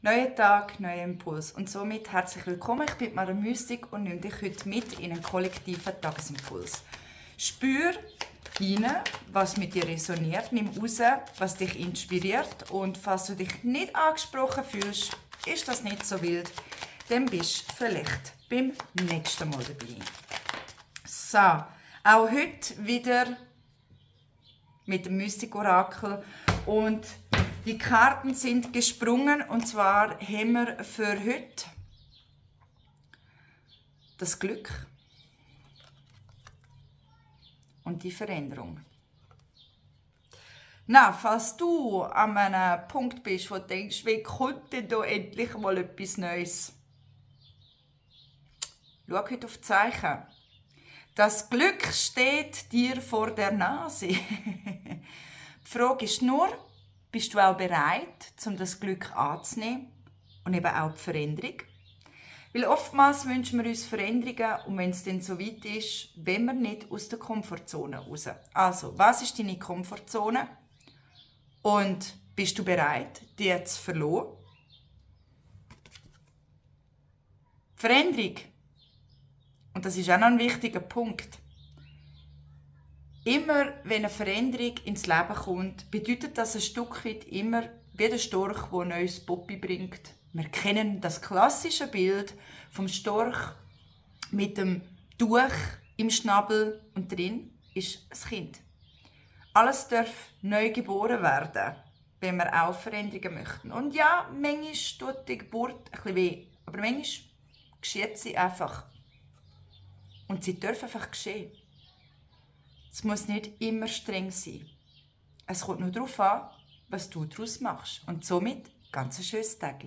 Neuer Tag, neuer Impuls. Und somit herzlich willkommen. Ich bin Mara Mystik und nehme dich heute mit in einen kollektiven Tagesimpuls. Spür rein, was mit dir resoniert. Nimm raus, was dich inspiriert. Und falls du dich nicht angesprochen fühlst, ist das nicht so wild. Dann bist du vielleicht beim nächsten Mal dabei. So, auch heute wieder mit dem Mystik-Orakel. Und die Karten sind gesprungen und zwar haben wir für heute das Glück und die Veränderung. Na, falls du an einem Punkt bist, wo du denkst, wie kommt denn da endlich mal etwas Neues? Schau heute auf die Zeichen. Das Glück steht dir vor der Nase. Die Frage ist nur, bist du auch bereit, um das Glück anzunehmen und eben auch die Veränderung? Weil oftmals wünschen wir uns Veränderungen und wenn es dann so weit ist, wollen wir nicht aus der Komfortzone raus. Also, was ist deine Komfortzone? Und bist du bereit, die zu verlassen? Veränderung. Und das ist auch noch ein wichtiger Punkt. Immer wenn eine Veränderung ins Leben kommt, bedeutet das ein Stück weit immer wie der Storch, der ein neues Poppy bringt. Wir kennen das klassische Bild vom Storch mit dem Tuch im Schnabel und drin ist das Kind. Alles darf neu geboren werden, wenn wir auch Veränderungen möchten. Und ja, manchmal tut die Geburt ein bisschen weh, aber manchmal geschieht sie einfach. Und sie darf einfach geschehen. Es muss nicht immer streng sein. Es kommt nur darauf an, was du daraus machst. Und somit ganz ein schönes Tag.